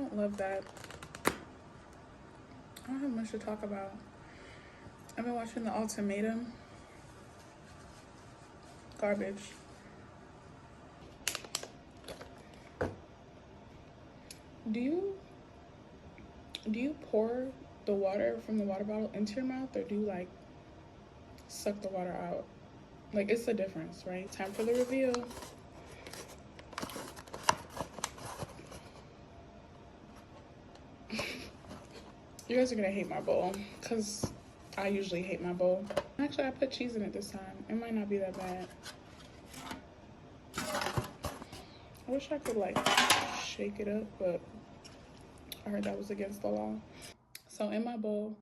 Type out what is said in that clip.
don't love that. I don't have much to talk about. I've been watching The Ultimatum. Garbage. Do you pour the water from the water bottle into your mouth, or do you like suck the water out? Like, it's the difference, right? Time for the review. You guys are gonna hate my bowl because I usually hate my bowl. Actually, I put cheese in it this time. It might not be that bad. I wish I could like shake it up, but I heard that was against the law. So in my bowl,